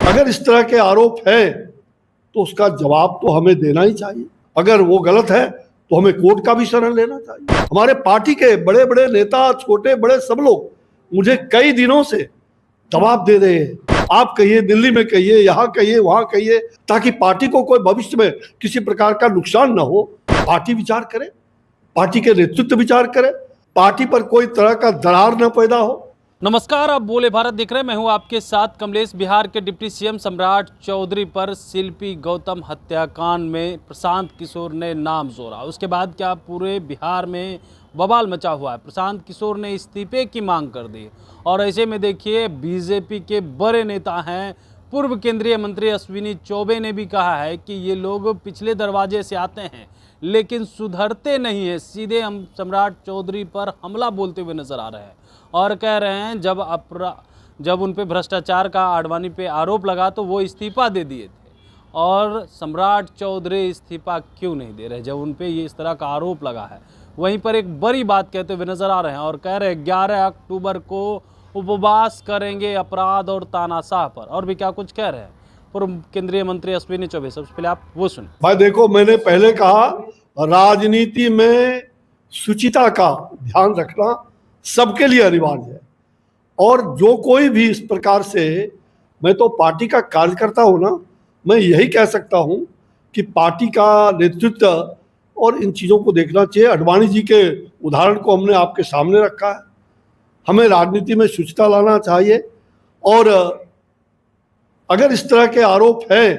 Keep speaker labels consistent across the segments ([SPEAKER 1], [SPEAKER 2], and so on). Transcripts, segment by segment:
[SPEAKER 1] अगर इस तरह के आरोप है तो उसका जवाब तो हमें देना ही चाहिए। अगर वो गलत है तो हमें कोर्ट का भी शरण लेना चाहिए। हमारे पार्टी के बड़े बड़े नेता, छोटे बड़े सब लोग मुझे कई दिनों से दबाव दे रहे हैं, आप कहिए, दिल्ली में कहिए, यहाँ कहिए, वहां कहिए, ताकि पार्टी को कोई भविष्य में किसी प्रकार का नुकसान न हो। पार्टी विचार करे, पार्टी के नेतृत्व विचार करे, पार्टी पर कोई तरह का दरार न पैदा हो।
[SPEAKER 2] नमस्कार, आप बोले भारत देख रहे हैं। मैं हूं आपके साथ कमलेश। बिहार के डिप्टी सीएम सम्राट चौधरी पर शिल्पी गौतम हत्याकांड में प्रशांत किशोर ने नाम जोड़ा। उसके बाद क्या पूरे बिहार में बवाल मचा हुआ है। प्रशांत किशोर ने इस्तीफे की मांग कर दी और ऐसे में देखिए बीजेपी के बड़े नेता हैं, पूर्व केंद्रीय मंत्री अश्विनी चौबे ने भी कहा है कि ये लोग पिछले दरवाजे से आते हैं लेकिन सुधरते नहीं है। सीधे हम सम्राट चौधरी पर हमला बोलते हुए नजर आ रहे हैं और कह रहे हैं जब उन पे भ्रष्टाचार का आडवाणी पे आरोप लगा तो वो इस्तीफा दे दिए थे, और सम्राट चौधरी इस्तीफा क्यों नहीं दे रहे जब उन पे ये इस तरह का आरोप लगा है। वहीं पर एक बड़ी बात कहते हुए नजर आ रहे हैं और कह रहे हैं 11 अक्टूबर को उपवास करेंगे अपराध और तानाशाह पर। और भी क्या कुछ कह रहे हैं पूर्व केंद्रीय मंत्री अश्विनी चौबे। सबसे पहले आप वो सुन।
[SPEAKER 1] भाई देखो, मैंने पहले कहा राजनीति में शुचिता का ध्यान रखना सबके लिए अनिवार्य है, और जो कोई भी इस प्रकार से, मैं तो पार्टी का कार्यकर्ता हूं ना, मैं यही कह सकता हूं कि पार्टी का नेतृत्व और इन चीज़ों को देखना चाहिए। आडवाणी जी के उदाहरण को हमने आपके सामने रखा है। हमें राजनीति में शुचिता लाना चाहिए, और अगर इस तरह के आरोप है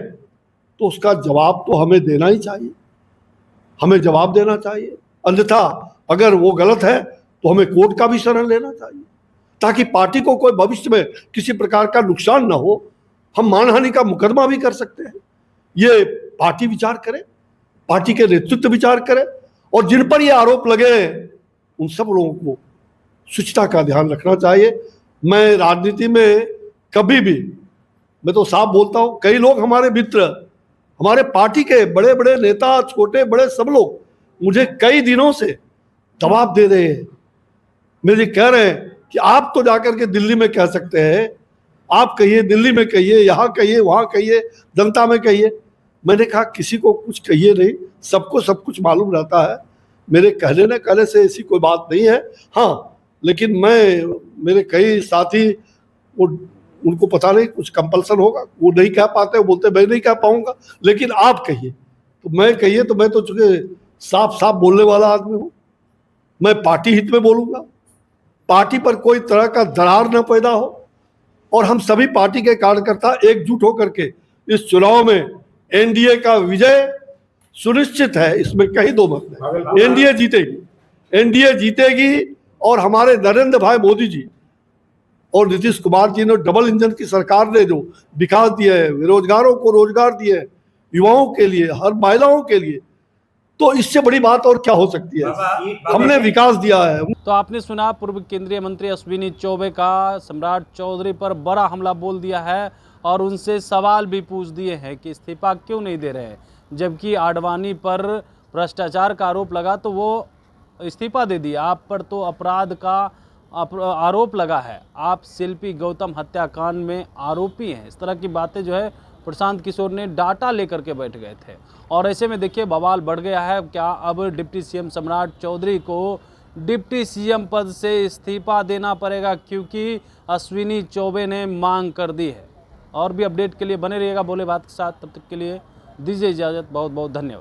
[SPEAKER 1] तो उसका जवाब तो हमें देना ही चाहिए, हमें जवाब देना चाहिए। अन्यथा अगर वो गलत है तो हमें कोर्ट का भी शरण लेना चाहिए, ताकि पार्टी को कोई भविष्य में किसी प्रकार का नुकसान न हो। हम मानहानि का मुकदमा भी कर सकते हैं। ये पार्टी विचार करे, पार्टी के नेतृत्व विचार करे, और जिन पर ये आरोप लगे उन सब लोगों को शुचिता का ध्यान रखना चाहिए। मैं राजनीति में कभी भी, मैं तो साफ बोलता हूँ, कई लोग हमारे मित्र, हमारे पार्टी के बड़े बड़े नेता, छोटे बड़े सब लोग मुझे कई दिनों से दबाव दे रहे हैं। मुझे कह रहे हैं कि आप तो जाकर के दिल्ली में कह सकते हैं, आप कहिए, दिल्ली में कहिए, यहाँ कहिए, वहाँ कहिए, जनता में कहिए। मैंने कहा किसी को कुछ कहिए नहीं, सबको सब कुछ मालूम रहता है। मेरे कहने न कहने से ऐसी कोई बात नहीं है। हाँ, लेकिन मेरे कई साथी, उनको पता नहीं कुछ कंपल्सन होगा, वो नहीं कह पाते, वो बोलते मैं नहीं कह पाऊंगा, लेकिन आप कहिए तो मैं कहिए। तो मैं तो चूंकि साफ साफ बोलने वाला आदमी हूँ, मैं पार्टी हित में बोलूंगा, पार्टी पर कोई तरह का दरार न पैदा हो, और हम सभी पार्टी के कार्यकर्ता एकजुट होकर के इस चुनाव में एनडीए का विजय सुनिश्चित है, इसमें कहीं दो मत नहीं। एनडीए जीतेगी, एनडीए जीतेगी, और हमारे नरेंद्र भाई मोदी जी और नीतीश कुमार जी ने डबल इंजन की सरकार ने जो विकास दिया है, बेरोजगारों को रोजगार दिए है, युवाओं के लिए, हर महिलाओं के लिए, तो इससे बड़ी बात और क्या हो सकती है। हमने विकास दिया है।
[SPEAKER 2] तो आपने सुना पूर्व केंद्रीय मंत्री अश्विनी चौबे का सम्राट चौधरी पर बड़ा हमला बोल दिया है और उनसे सवाल भी पूछ दिए हैं कि इस्तीफा क्यों नहीं दे रहे हैं, जबकि आडवाणी पर भ्रष्टाचार का आरोप लगा तो वो इस्तीफा दे दिया। आप पर तो अपराध का आरोप लगा है, आप शिल्पी गौतम हत्याकांड में आरोपी हैं। इस तरह की बातें जो है प्रशांत किशोर ने डाटा लेकर के बैठ गए थे, और ऐसे में देखिए बवाल बढ़ गया है। क्या अब डिप्टी सीएम सम्राट चौधरी को डिप्टी सीएम पद से इस्तीफा देना पड़ेगा, क्योंकि अश्विनी चौबे ने मांग कर दी है। और भी अपडेट के लिए बने रहिएगा बोले बात के साथ। तब तक के लिए दीजिए इजाज़त। बहुत बहुत धन्यवाद।